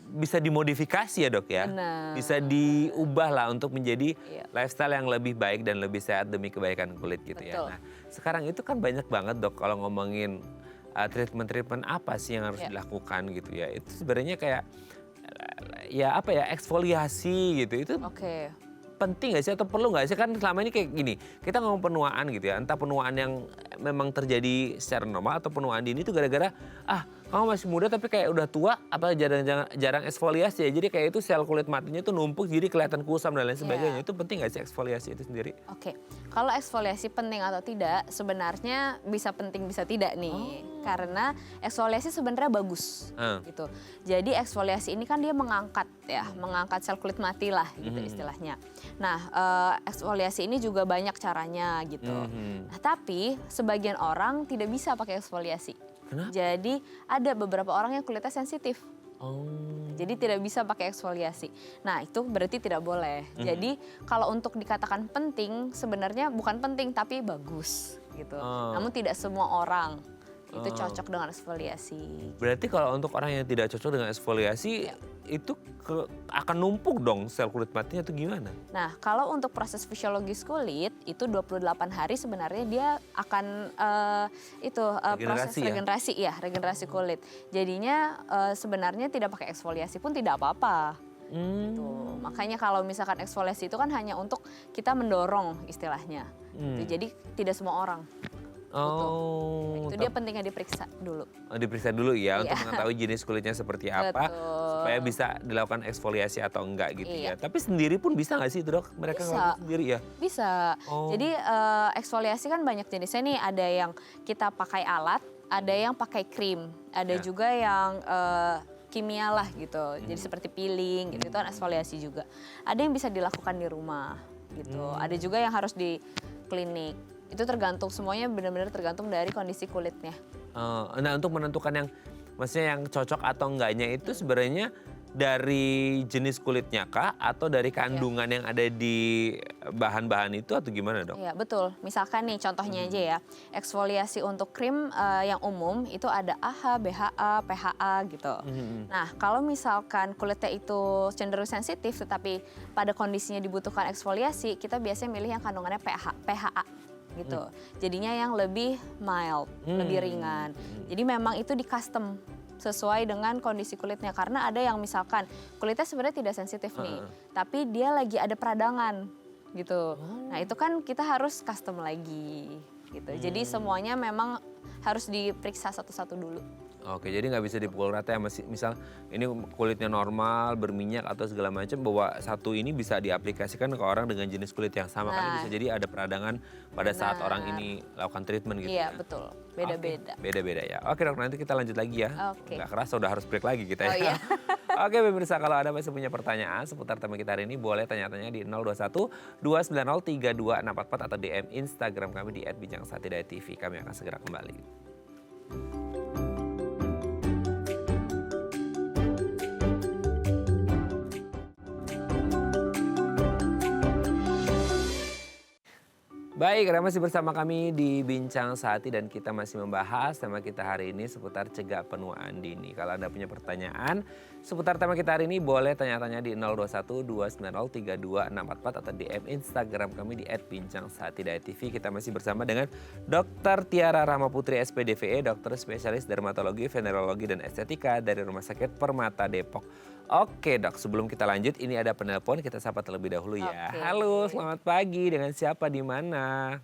bisa dimodifikasi ya dok ya? Benar. Bisa diubah lah untuk menjadi Iya. lifestyle yang lebih baik dan lebih sehat demi kebaikan kulit gitu ya. Betul. Nah sekarang itu kan banyak banget dok kalau ngomongin treatment-treatment apa sih yang harus Iya. dilakukan gitu ya. Itu sebenarnya kayak ya apa ya, eksfoliasi gitu. Itu Oke. penting nggak sih atau perlu nggak sih? Kan selama ini kayak gini, kita ngomong penuaan gitu ya. Entah penuaan yang memang terjadi secara normal atau penuaan dini itu gara-gara kamu masih muda tapi kayak udah tua apa jarang eksfoliasi ya. Jadi kayak itu sel kulit matinya tuh numpuk jadi kelihatan kusam dan lain sebagainya. Itu penting nggak sih eksfoliasi itu sendiri? Oke, kalau eksfoliasi penting atau tidak, sebenarnya bisa penting bisa tidak nih, karena eksfoliasi sebenarnya bagus, gitu. Jadi eksfoliasi ini kan dia mengangkat sel kulit mati lah, gitu istilahnya. Nah, eksfoliasi ini juga banyak caranya gitu. Nah, tapi sebagian orang tidak bisa pakai eksfoliasi. Kenapa? Jadi ada beberapa orang yang kulitnya sensitif. Oh. Jadi tidak bisa pakai eksfoliasi. Nah itu berarti tidak boleh. Jadi kalau untuk dikatakan penting sebenarnya bukan penting tapi bagus gitu. Namun tidak semua orang itu cocok dengan eksfoliasi. Berarti kalau untuk orang yang tidak cocok dengan eksfoliasi itu akan numpuk dong sel kulit matinya itu gimana? Nah kalau untuk proses fisiologis kulit itu 28 hari sebenarnya dia akan proses regenerasi regenerasi kulit. Jadinya sebenarnya tidak pakai eksfoliasi pun tidak apa-apa. Gitu. Makanya kalau misalkan eksfoliasi itu kan hanya untuk kita mendorong istilahnya. Gitu. Jadi tidak semua orang. Oh, Itu dia pentingnya diperiksa dulu. Diperiksa dulu ya untuk mengetahui jenis kulitnya seperti apa. Betul. Supaya bisa dilakukan eksfoliasi atau enggak gitu Iya. ya. Tapi sendiri pun bisa nggak sih dok? Mereka Bisa. ngelakuin sendiri ya? Bisa. Jadi eksfoliasi kan banyak jenisnya nih. Ada yang kita pakai alat, ada yang pakai krim, ada juga yang kimia lah gitu. Jadi seperti peeling gitu, itu kan eksfoliasi juga. Ada yang bisa dilakukan di rumah gitu. Ada juga yang harus di klinik. Itu tergantung, semuanya benar-benar tergantung dari kondisi kulitnya. Nah untuk menentukan yang maksudnya yang cocok atau enggaknya itu sebenarnya dari jenis kulitnya kah atau dari kandungan yang ada di bahan-bahan itu atau gimana dok? Iya betul, misalkan nih contohnya aja ya, eksfoliasi untuk krim yang umum itu ada AHA, BHA, PHA gitu. Nah kalau misalkan kulitnya itu cenderung sensitif tetapi pada kondisinya dibutuhkan eksfoliasi, kita biasanya milih yang kandungannya PHA gitu. Jadinya yang lebih mild, lebih ringan. Jadi memang itu di custom sesuai dengan kondisi kulitnya, karena ada yang misalkan kulitnya sebenarnya tidak sensitif nih, tapi dia lagi ada peradangan gitu. Nah itu kan kita harus custom lagi gitu. Jadi semuanya memang harus diperiksa satu-satu dulu. Oke, jadi nggak bisa dipukul rata ya, misal ini kulitnya normal, berminyak atau segala macam, bahwa satu ini bisa diaplikasikan ke orang dengan jenis kulit yang sama, karena bisa jadi ada peradangan pada saat orang ini lakukan treatment gitu. Iya betul, beda-beda. Beda-beda ya. Oke dok, nanti kita lanjut lagi ya. Oke. Nggak kerasa udah harus break lagi kita ya. Oh iya. Oke pemirsa, kalau ada masih punya pertanyaan seputar tema kita hari ini, boleh tanya-tanya di 021 290 32644 atau DM Instagram kami di @bincang-tv. Kami akan segera kembali. Baik, Anda masih bersama kami di Bincang Sehati dan kita masih membahas tema kita hari ini seputar cegah penuaan dini. Kalau Anda punya pertanyaan seputar tema kita hari ini boleh tanya-tanya di 021-290-3244 atau DM Instagram kami di @bincangSehati.tv. Kita masih bersama dengan Dr. Tiara Rahmaputri SPDVE, dokter spesialis dermatologi, venerologi dan estetika dari Rumah Sakit Permata Depok. Oke dok, sebelum kita lanjut ini ada penelpon, kita sapa terlebih dahulu ya. Oke. Halo, selamat pagi, dengan siapa di mana?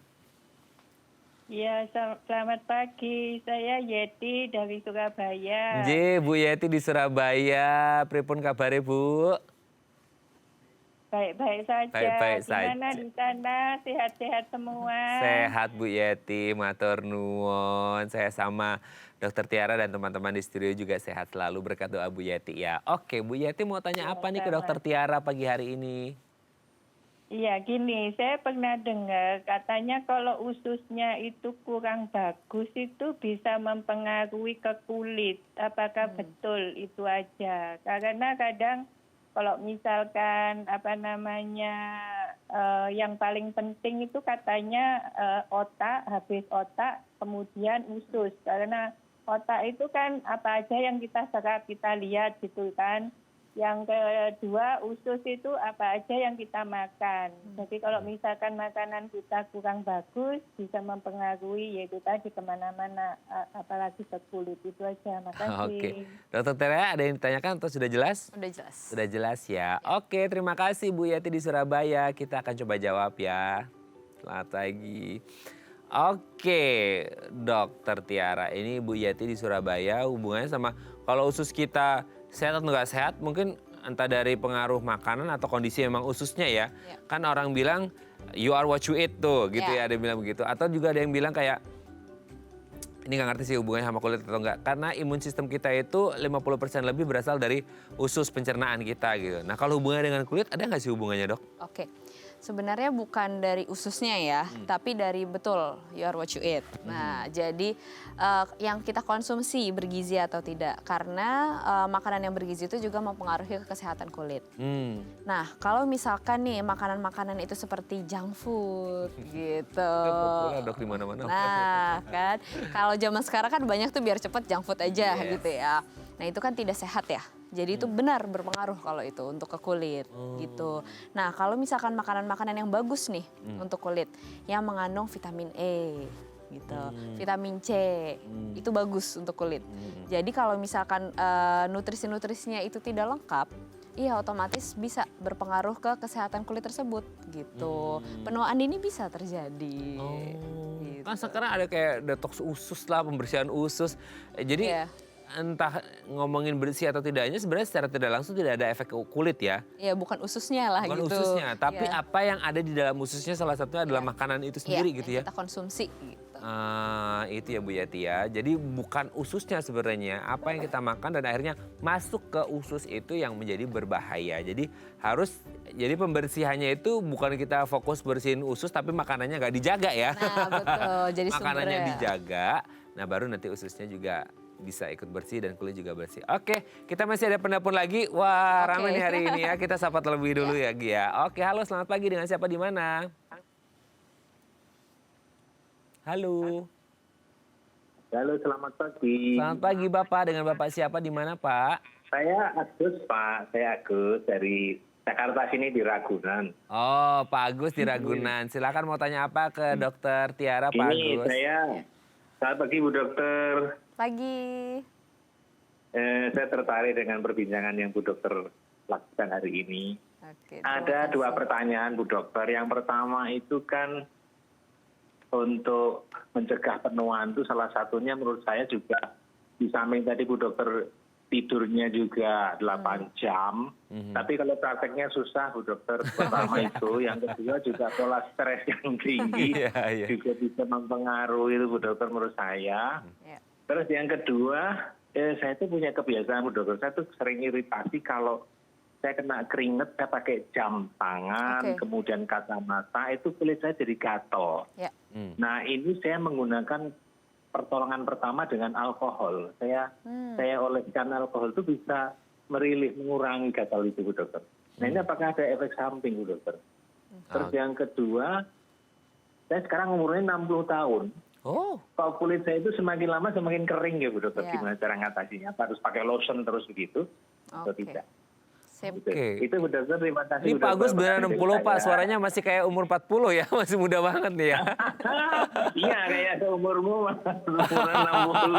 Ya, selamat pagi. Saya Yeti dari Surabaya. Bu Yeti di Surabaya, pripun kabare Bu? Baik-baik saja. Baik-baik Gimana saja. di sana? Sehat-sehat semua? Sehat Bu Yeti, matur nuwun. Saya sama Dokter Tiara dan teman-teman di studio juga sehat selalu, berkat doa Bu Yeti ya. Oke, Bu Yeti mau tanya Ya, apa nih ke sama. Dokter Tiara pagi hari ini? Iya, gini, saya pernah dengar katanya kalau ususnya itu kurang bagus itu bisa mempengaruhi ke kulit. Apakah betul itu aja? Karena kadang kalau misalkan yang paling penting itu katanya otak, habis otak kemudian usus. Karena otak itu kan apa aja yang kita serap, kita lihat gitu kan. Yang kedua, usus itu apa aja yang kita makan. Jadi kalau misalkan makanan kita kurang bagus, bisa mempengaruhi yaitu tadi kemana-mana, apalagi ke kulit. Itu aja, makasih. Oke, Dokter Tiara ada yang ditanyakan atau sudah jelas? Udah jelas. Sudah jelas ya. Oke, terima kasih Bu Yati di Surabaya. Kita akan coba jawab ya. Selamat pagi. Oke, Dokter Tiara. Ini Bu Yati di Surabaya hubungannya sama kalau usus kita sehat atau nggak sehat, mungkin entah dari pengaruh makanan atau kondisi memang ususnya ya. Ya. Kan orang bilang you are what you eat tuh gitu Ya. ya, ada yang bilang begitu. Atau juga ada yang bilang kayak ini nggak ngerti sih hubungannya sama kulit atau enggak. Karena imun sistem kita itu 50% lebih berasal dari usus pencernaan kita gitu. Nah kalau hubungannya dengan kulit ada nggak sih hubungannya dok? Oke, sebenarnya bukan dari ususnya ya, tapi dari betul you are what you eat. Nah, jadi yang kita konsumsi bergizi atau tidak, karena makanan yang bergizi itu juga mempengaruhi ke kesehatan kulit. Nah, kalau misalkan nih makanan-makanan itu seperti junk food gitu. Populer dok di mana-mana. Nah, kan kalau zaman sekarang kan banyak tuh biar cepet junk food aja Yes. gitu ya. Nah, itu kan tidak sehat ya. Jadi itu benar berpengaruh kalau itu untuk ke kulit gitu. Nah, kalau misalkan makanan-makanan yang bagus nih untuk kulit yang mengandung vitamin E gitu, vitamin C itu bagus untuk kulit. Jadi kalau misalkan nutrisi-nutrisinya itu tidak lengkap, iya otomatis bisa berpengaruh ke kesehatan kulit tersebut gitu. Penuaan dini bisa terjadi. Gitu. Kan sekarang ada kayak detox usus lah, pembersihan usus. Jadi Iya. entah ngomongin bersih atau tidaknya sebenarnya secara tidak langsung tidak ada efek ke kulit ya. Ya bukan ususnya lah Bukan gitu. ususnya, tapi Iya. apa yang ada di dalam ususnya salah satunya adalah makanan itu sendiri Iya, gitu yang ya. kita konsumsi gitu. Itu ya Bu Yati ya. Jadi bukan ususnya sebenarnya, apa yang kita makan dan akhirnya masuk ke usus itu yang menjadi berbahaya. Jadi pembersihannya itu bukan kita fokus bersihin usus tapi makanannya nggak dijaga ya. Nah betul, jadi Makanannya sumbernya. dijaga, nah baru nanti ususnya juga bisa ikut bersih dan kulit juga bersih. Oke, kita masih ada penelpon lagi. Wah, Oke. ramai nih hari ini ya. Kita sapa terlebih dulu ya, Gia. Ya. Oke, halo selamat pagi, dengan siapa di mana? Halo. Halo, selamat pagi. Selamat pagi Bapak, dengan Bapak siapa di mana Pak? Saya Agus, Pak. Saya Agus dari Jakarta sini di Ragunan. Oh, Pak Agus di Ragunan. Silakan mau tanya apa ke Dokter Tiara, Pak Ini Agus? selamat pagi Bu Dokter. Pagi. Saya tertarik dengan perbincangan yang Bu Dokter lakukan hari ini. Oke, Ada terima dua kasih. pertanyaan Bu Dokter. Yang pertama itu kan untuk mencegah penuaan itu salah satunya menurut saya juga di samping tadi Bu Dokter tidurnya juga 8 jam. Tapi kalau prakteknya susah Bu Dokter. Pertama itu, yang kedua juga pola stres yang tinggi Iya, iya. juga bisa mempengaruhi itu Bu Dokter menurut saya. Ya. Terus yang kedua, saya tuh punya kebiasaan Bu Dokter, saya tuh sering iritasi kalau saya kena keringet, saya pakai jam tangan, Oke. kemudian kacamata, itu kulit saya jadi gatal. Ya. Nah ini saya menggunakan pertolongan pertama dengan alkohol. Saya oleskan alkohol itu bisa mengurangi gatal itu Bu Dokter. Nah ini apakah ada efek samping Bu Dokter? Terus yang kedua, Saya sekarang umurnya 60 tahun. Oh, Kalau kulit saya itu semakin lama semakin kering ya Bu Dokter. Iya. Gimana cara ngatasinya? Apa harus pakai lotion terus begitu? Atau Oke. tidak? Sip. Gitu. Oke. Itu Bu Dokter, terima kasih. ini udah Pak Agus berbagi beneran dengan 60 Pak, saya. suaranya masih kayak umur 40 ya, masih muda banget nih ya. Iya, kayak seumurmu umuran 60.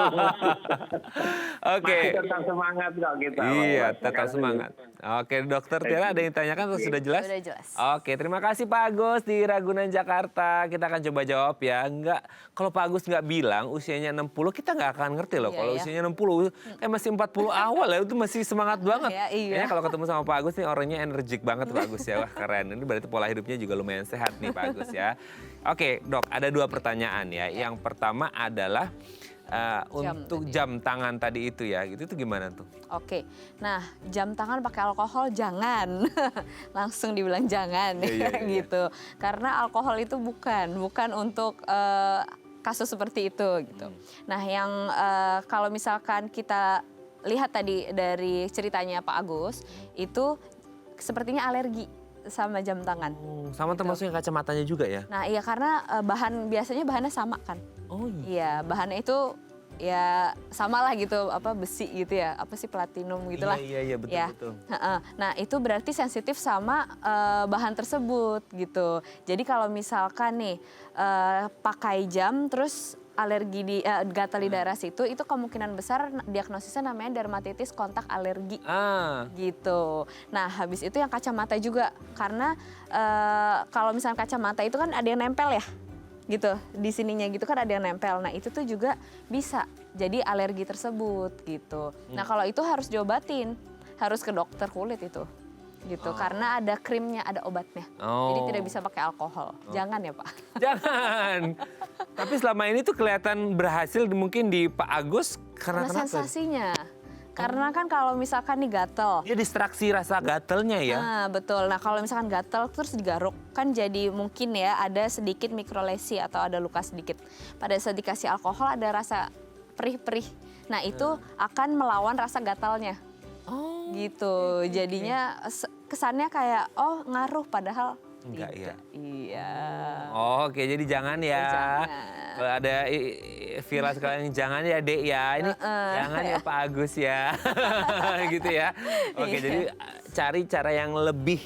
Oke. Masih tetap semangat kok kita. Iya, Terima tetap kasih. semangat. Oke, Dokter Tiara ada yang ditanyakan atau sudah jelas? Sudah jelas. Oke, terima kasih Pak Agus di Ragunan, Jakarta. Kita akan coba jawab ya. Enggak, kalau Pak Agus nggak bilang usianya 60, kita nggak akan ngerti loh. Iya, Kalau ya. usianya 60, kayak masih 40 awal ya, itu masih semangat banget. Ya, iya. Kayaknya kalau ketemu sama Pak Agus nih orangnya energik banget Pak Agus ya. Wah, keren. Ini berarti pola hidupnya juga lumayan sehat nih Pak Agus ya. Oke, Dok, ada 2 pertanyaan ya. Yang pertama adalah untuk jam tangan tadi itu ya, itu gimana tuh? Oke, nah jam tangan pakai alkohol jangan, langsung dibilang jangan Iya, iya. gitu. Karena alkohol itu bukan untuk kasus seperti itu gitu. Nah yang kalau misalkan kita lihat tadi dari ceritanya Pak Agus, itu sepertinya alergi sama jam tangan. Oh, sama termasuk yang kacamatanya juga ya? Nah iya karena biasanya bahannya sama kan. Oh iya. Iya, bahannya itu ya sama lah gitu, apa besi gitu ya, apa sih platinum gitulah. Iya, betul, ya. betul. Nah itu berarti sensitif sama bahan tersebut gitu. Jadi kalau misalkan nih pakai jam terus alergi di gatal di daerah situ, itu kemungkinan besar diagnosisnya namanya dermatitis kontak alergi. Gitu. Nah habis itu yang kacamata juga, karena kalau misalnya kacamata itu kan ada yang nempel ya, gitu di sininya gitu kan ada yang nempel. Nah itu tuh juga bisa jadi alergi tersebut gitu. Nah kalau itu harus diobatin, harus ke dokter kulit itu gitu, karena ada krimnya, ada obatnya. Jadi tidak bisa pakai alkohol. Jangan ya Pak. Jangan. Tapi selama ini tuh kelihatan berhasil mungkin di Pak Agus karena kenapa? Sensasinya. Karena kan kalau misalkan nih gatel. Dia distraksi rasa gatelnya ya. Nah betul. Nah kalau misalkan gatel terus digaruk kan jadi mungkin ya ada sedikit mikrolesi atau ada luka sedikit. Pada saat dikasih alkohol ada rasa perih-perih. Nah itu akan melawan rasa gatalnya. Gitu. Jadinya kesannya kayak ngaruh padahal Enggak ya. Iya. Oke, jadi jangan ya. Jangan. Kalau ada viral sekalian jangan ya Dek ya. Ini jangan ya Pak Agus ya. Gitu ya. Oke, jadi cari cara yang lebih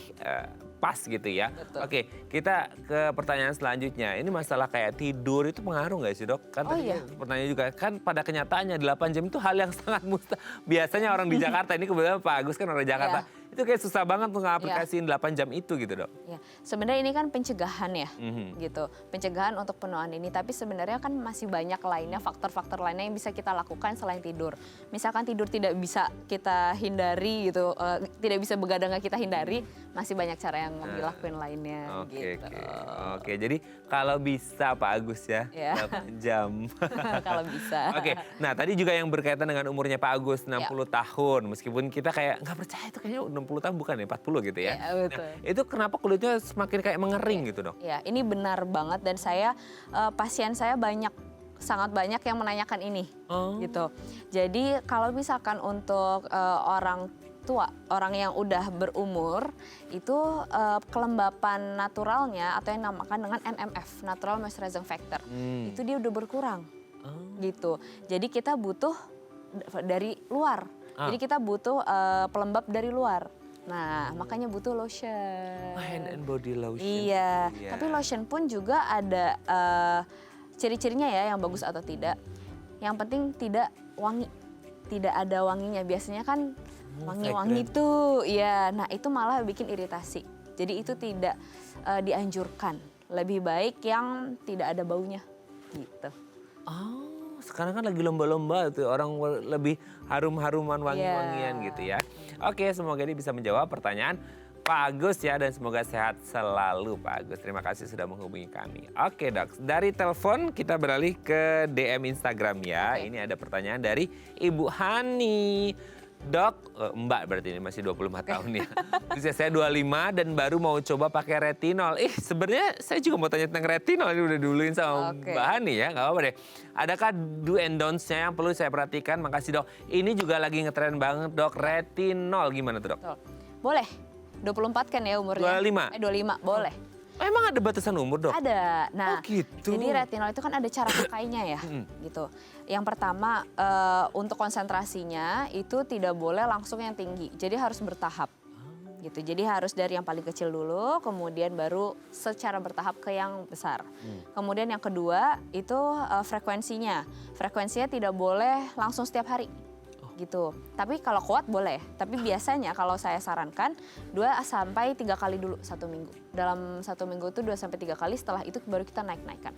pas gitu ya. Betul. Oke, kita ke pertanyaan selanjutnya. Ini masalah kayak tidur itu pengaruh nggak sih Dok? Kan tadi pertanyaan juga kan pada kenyataannya 8 jam itu hal yang sangat mustahil. Biasanya orang di Jakarta, ini kebetulan Pak Agus kan orang Jakarta. Itu kayak susah banget untuk ngaplikasiin 8 jam itu gitu Dok. Ya, sebenarnya ini kan pencegahan ya, gitu. Pencegahan untuk penuaan ini, tapi sebenarnya kan masih banyak lainnya, faktor-faktor lainnya yang bisa kita lakukan selain tidur. Misalkan tidur tidak bisa kita hindari gitu, tidak bisa begadang nggak kita hindari, masih banyak cara yang dilakuin lainnya. Oke, gitu. oke. Jadi kalau bisa Pak Agus ya, 8 jam. Kalau bisa. Oke, nah tadi juga yang berkaitan dengan umurnya Pak Agus 60 tahun, meskipun kita kayak nggak percaya itu kayaknya 60 tahun bukan ya 40 gitu ya. Iya, betul. Nah, itu kenapa kulitnya semakin kayak mengering gitu Dok? Ya, ini benar banget dan saya pasien saya sangat banyak yang menanyakan ini, gitu. Jadi kalau misalkan untuk orang tua, orang yang udah berumur, itu kelembapan naturalnya atau yang dinamakan dengan NMF, Natural Moisturizing Factor, itu dia udah berkurang, gitu. Jadi kita butuh dari luar. Jadi kita butuh pelembab dari luar. Nah, makanya butuh lotion. Hand and body lotion. Iya, tapi lotion pun juga ada ciri-cirinya ya yang bagus atau tidak. Yang penting tidak wangi, tidak ada wanginya. Biasanya kan wangi-wangi tuh, ya. Nah itu malah bikin iritasi. Jadi itu tidak dianjurkan. Lebih baik yang tidak ada baunya, gitu. Sekarang kan lagi lomba-lomba tuh orang lebih harum-haruman wangi-wangian gitu ya. Oke, semoga ini bisa menjawab pertanyaan Pak Agus ya dan semoga sehat selalu Pak Agus. Terima kasih sudah menghubungi kami. Oke Dok, dari telepon kita beralih ke DM Instagram ya. Ini ada pertanyaan dari Ibu Hani. Dok, Mbak berarti ini masih 25 tahun ya. Usia saya 25 dan baru mau coba pakai retinol. Sebenarnya saya juga mau tanya tentang retinol. Ini udah duluin sama Mbak Hani ya, nggak apa-apa deh. Adakah do and don'ts-nya yang perlu saya perhatikan? Makasih Dok. Ini juga lagi ngetren banget Dok, retinol. Gimana tuh Dok? Boleh, 24 kan ya umurnya? 25. 25, boleh. Emang ada batasan umur, Dok? Ada. Nah, Oh, gitu. jadi retinol itu kan ada cara pakainya ya, gitu. Yang pertama untuk konsentrasinya itu tidak boleh langsung yang tinggi, jadi harus bertahap. Gitu. Jadi harus dari yang paling kecil dulu, kemudian baru secara bertahap ke yang besar. Kemudian yang kedua itu frekuensinya. Frekuensinya tidak boleh langsung setiap hari. Gitu. Tapi kalau kuat boleh. Tapi biasanya kalau saya sarankan 2 sampai 3 kali dulu 1 minggu. Dalam 1 minggu itu 2 sampai 3 kali, setelah itu baru kita naik-naikkan.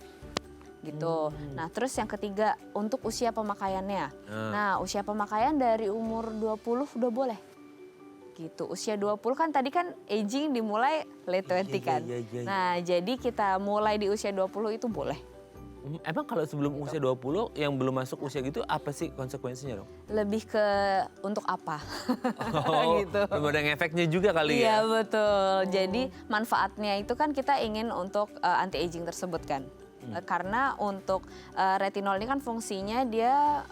Gitu. Nah, terus yang ketiga untuk usia pemakaiannya. Nah, usia pemakaian dari umur 20 udah boleh. Gitu. Usia 20 kan tadi kan aging dimulai late 20 kan. Iya. Nah, jadi kita mulai di usia 20 itu boleh. Emang kalau sebelum usia 20 yang belum masuk usia gitu apa sih konsekuensinya, dong? Lebih ke untuk apa? Oh, Gitu. belum ada efeknya juga kali Iya ya? betul. Jadi manfaatnya itu kan kita ingin untuk anti aging tersebut kan. Karena untuk retinol ini kan fungsinya dia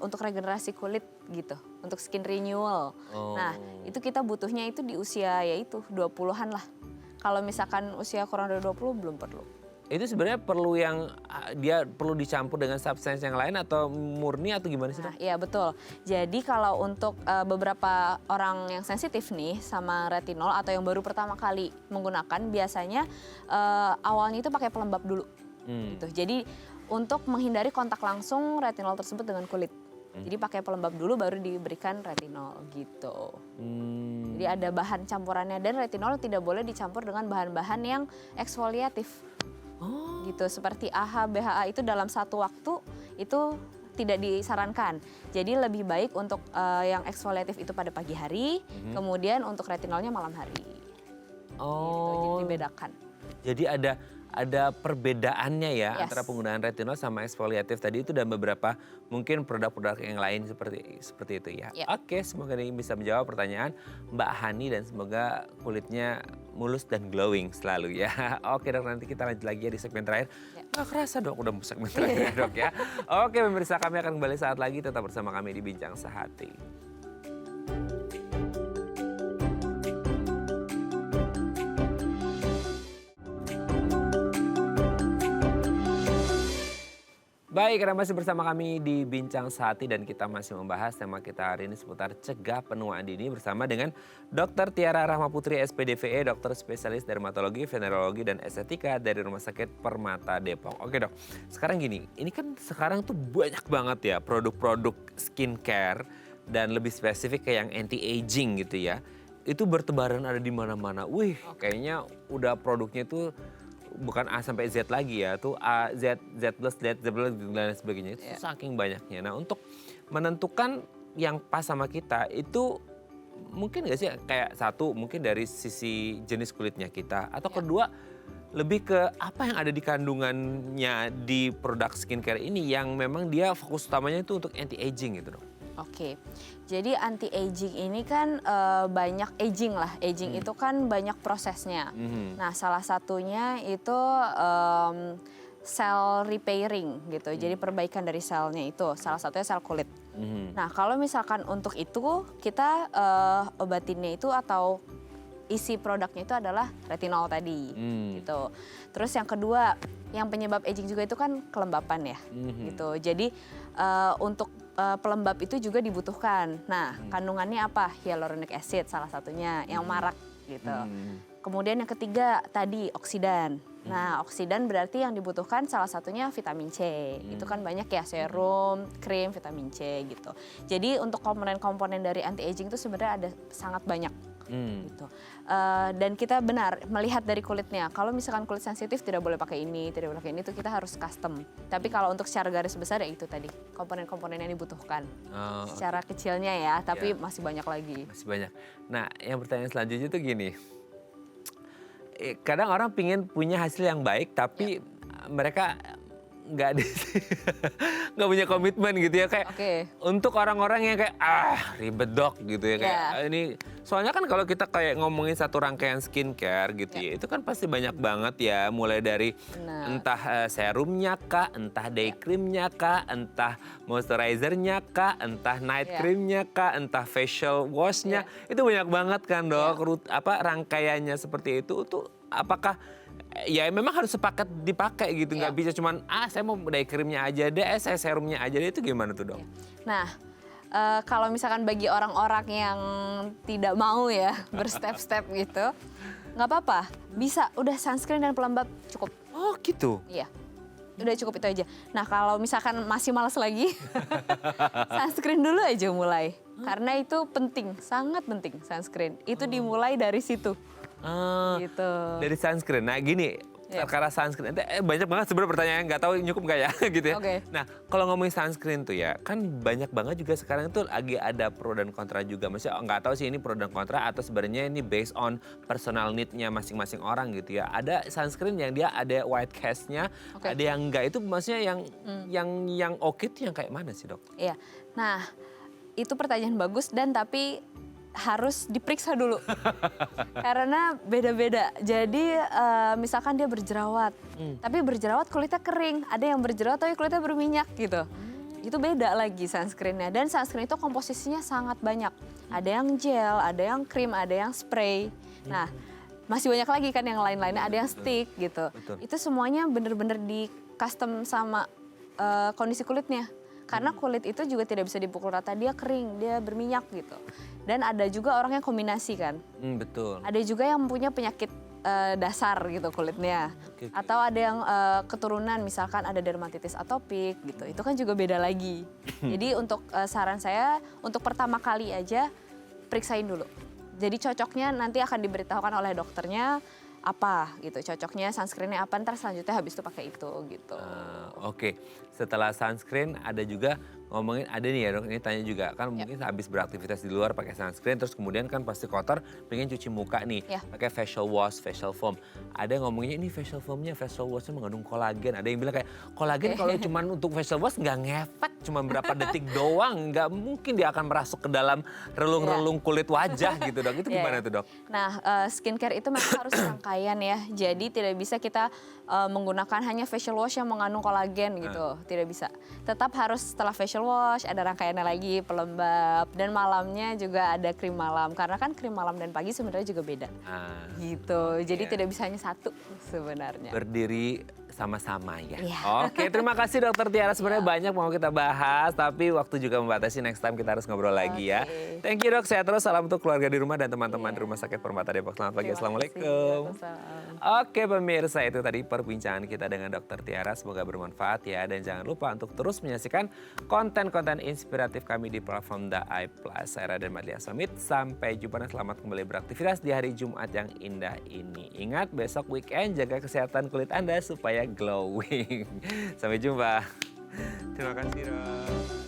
untuk regenerasi kulit gitu, untuk skin renewal. Nah, itu kita butuhnya itu di usia yaitu 20-an lah. Kalau misalkan usia kurang dari 20 belum perlu. Itu sebenarnya perlu yang dia perlu dicampur dengan substansi yang lain atau murni atau gimana sih, Nah, Dok? iya betul. Jadi kalau untuk beberapa orang yang sensitif nih sama retinol atau yang baru pertama kali menggunakan, biasanya awalnya itu pakai pelembab dulu. Gitu. Jadi untuk menghindari kontak langsung retinol tersebut dengan kulit. Jadi pakai pelembab dulu baru diberikan retinol gitu. Jadi ada bahan campurannya dan retinol tidak boleh dicampur dengan bahan-bahan yang eksfoliatif. Gitu seperti AHA, BHA itu dalam satu waktu itu tidak disarankan. Jadi lebih baik untuk yang eksfoliatif itu pada pagi hari, kemudian untuk retinolnya malam hari. Gitu, jadi dibedakan. Jadi ada perbedaannya ya Yes. antara penggunaan retinol sama eksfoliatif tadi itu dan beberapa mungkin produk-produk yang lain seperti itu ya. Ya. Oke, semoga ini bisa menjawab pertanyaan Mbak Hani dan semoga kulitnya mulus dan glowing selalu ya. Oke, Dok, nanti kita lanjut lagi ya di segmen terakhir. Ya. Nggak kerasa, Dok, udah segmen terakhir ya, Dok ya. Oke, pemirsa, kami akan kembali saat lagi, tetap bersama kami di Bincang Sehati. Baik, Anda masih bersama kami di Bincang Sehati dan kita masih membahas tema kita hari ini seputar cegah penuaan dini bersama dengan Dr. Tiara Rahmaputri SPDVE, dokter spesialis dermatologi, venerologi, dan estetika dari Rumah Sakit Permata Depok. Oke, Dok, sekarang gini, ini kan sekarang tuh banyak banget ya produk-produk skincare dan lebih spesifik kayak yang anti-aging gitu ya. Itu bertebaran ada di mana-mana. Wih, kayaknya udah produknya tuh bukan A sampai Z lagi ya, tuh A, Z, Z plus, Z plus, dan lain sebagainya. Itu saking banyaknya. Nah, untuk menentukan yang pas sama kita itu mungkin nggak sih kayak satu mungkin dari sisi jenis kulitnya kita atau kedua lebih ke apa yang ada di kandungannya di produk skincare ini yang memang dia fokus utamanya itu untuk anti aging gitu, Dok. Oke, jadi anti aging ini kan banyak aging lah. Aging itu kan banyak prosesnya. Nah, salah satunya itu cell repairing gitu. Jadi perbaikan dari selnya itu. Salah satunya sel kulit. Nah, kalau misalkan untuk itu kita obatinnya itu atau isi produknya itu adalah retinol tadi gitu. Terus yang kedua, yang penyebab aging juga itu kan kelembapan ya gitu. Jadi untuk pelembab itu juga dibutuhkan. Nah, kandungannya apa? Hyaluronic acid salah satunya yang marak gitu. Kemudian yang ketiga tadi oksidan. Nah, oksidan berarti yang dibutuhkan salah satunya vitamin C. Itu kan banyak ya, serum, krim, vitamin C gitu. Jadi untuk komponen-komponen dari anti aging itu sebenarnya ada sangat banyak. Gitu. Dan kita benar melihat dari kulitnya. Kalau misalkan kulit sensitif tidak boleh pakai ini, tidak boleh pakai ini, itu kita harus custom. Tapi kalau untuk secara garis besar ya itu tadi komponen-komponen yang dibutuhkan. Secara kecilnya ya, tapi masih banyak lagi. Masih banyak. Nah, yang pertanyaan selanjutnya itu gini. Kadang orang pingin punya hasil yang baik, tapi mereka nggak punya komitmen gitu ya, kayak untuk orang-orang yang kayak ribet, Dok, gitu ya, kayak ini soalnya kan kalau kita kayak ngomongin satu rangkaian skincare gitu ya, itu kan pasti banyak banget ya, mulai dari entah serumnya kah, entah day creamnya kah, entah moisturizernya kah, entah night creamnya kah, entah facial washnya, itu banyak banget kan, Dok. Rangkaiannya seperti itu tuh apakah ya memang harus sepakat dipakai gitu, nggak Iya. bisa cuman saya mau day creamnya aja deh, saya serumnya aja deh, itu gimana tuh dok? Nah, kalau misalkan bagi orang-orang yang tidak mau ya berstep-step gitu, nggak apa-apa. Bisa, udah sunscreen dan pelembab cukup. Oh gitu. Iya, udah cukup itu aja. Nah kalau misalkan masih malas lagi, sunscreen dulu aja mulai. Karena itu penting, sangat penting sunscreen. Itu dimulai dari situ. Ah, Gitu. dari sunscreen. Nah gini, Iya. perkara sunscreen, banyak banget sebenarnya pertanyaan, nggak tahu nyukup nggak ya gitu ya. Oke. Nah kalau ngomongin sunscreen tuh ya, kan banyak banget juga sekarang tuh lagi ada pro dan kontra juga. Maksudnya nggak tahu sih ini pro dan kontra atau sebenarnya ini based on personal need-nya masing-masing orang gitu ya. Ada sunscreen yang dia ada white cast-nya, Oke. ada yang enggak. Itu maksudnya yang oke tuh yang kayak mana sih dok? Iya. Nah, itu pertanyaan bagus dan tapi harus diperiksa dulu. Karena beda-beda. Jadi misalkan dia berjerawat, tapi berjerawat kulitnya kering. Ada yang berjerawat tapi kulitnya berminyak gitu. Itu beda lagi sunscreen-nya. Dan sunscreen itu komposisinya sangat banyak. Ada yang gel, ada yang krim, ada yang spray. Nah, masih banyak lagi kan yang lain-lainnya. Ada yang stick gitu. Betul. Itu semuanya bener-bener di custom sama kondisi kulitnya. Karena kulit itu juga tidak bisa dipukul rata, dia kering, dia berminyak gitu. Dan ada juga orang yang kombinasi kan. Betul. Ada juga yang punya penyakit dasar gitu kulitnya. Oke. Atau ada yang keturunan misalkan ada dermatitis atopik gitu. Itu kan juga beda lagi. Jadi untuk saran saya untuk pertama kali aja periksain dulu. Jadi cocoknya nanti akan diberitahukan oleh dokternya apa gitu. Cocoknya sunscreennya apa, ntar selanjutnya habis itu pakai itu gitu. Oke, setelah sunscreen ada juga ngomongin, ada nih ya dok, ini tanya juga kan mungkin habis beraktivitas di luar pakai sunscreen terus kemudian kan pasti kotor, pengen cuci muka nih, Ya. pakai facial wash, facial foam. Ada yang ngomonginnya ini facial foamnya, facial washnya mengandung kolagen. Ada yang bilang kayak kolagen kalau cuman untuk facial wash nggak ngefek, cuma berapa detik doang, nggak mungkin dia akan merasuk ke dalam relung-relung kulit wajah gitu dok. Itu Iya, gimana iya. tuh dok? Nah, skincare itu memang harus rangkaian ya. Jadi tidak bisa kita menggunakan hanya facial wash yang mengandung kolagen gitu. Tidak bisa. Tetap harus setelah facial wash ada rangkaiannya lagi, pelembab, dan malamnya juga ada krim malam. Karena kan krim malam dan pagi sebenarnya juga beda. Ah, Gitu. Jadi iya. tidak bisa hanya satu sebenarnya. berdiri sama-sama ya. Iya. Oke, terima kasih Dokter Tiara. Sebenarnya banyak mau kita bahas, tapi waktu juga membatasi. Next time kita harus ngobrol lagi ya. Oke. Thank you dok, sehat terus. Salam untuk keluarga di rumah dan teman-teman di Rumah Sakit Permata Depok. Selamat pagi, Terima assalamualaikum. kasih. Waalaikumsalam. Oke pemirsa, itu tadi perbincangan kita dengan Dokter Tiara. Semoga bermanfaat ya. Dan jangan lupa untuk terus menyaksikan konten-konten inspiratif kami di platform The Eye Plus. Saya Raden Madlia Samit. Sampai jumpa dan selamat kembali beraktivitas di hari Jumat yang indah ini. Ingat besok weekend jaga kesehatan kulit Anda supaya glowing. Sampai jumpa. Terima kasih dok.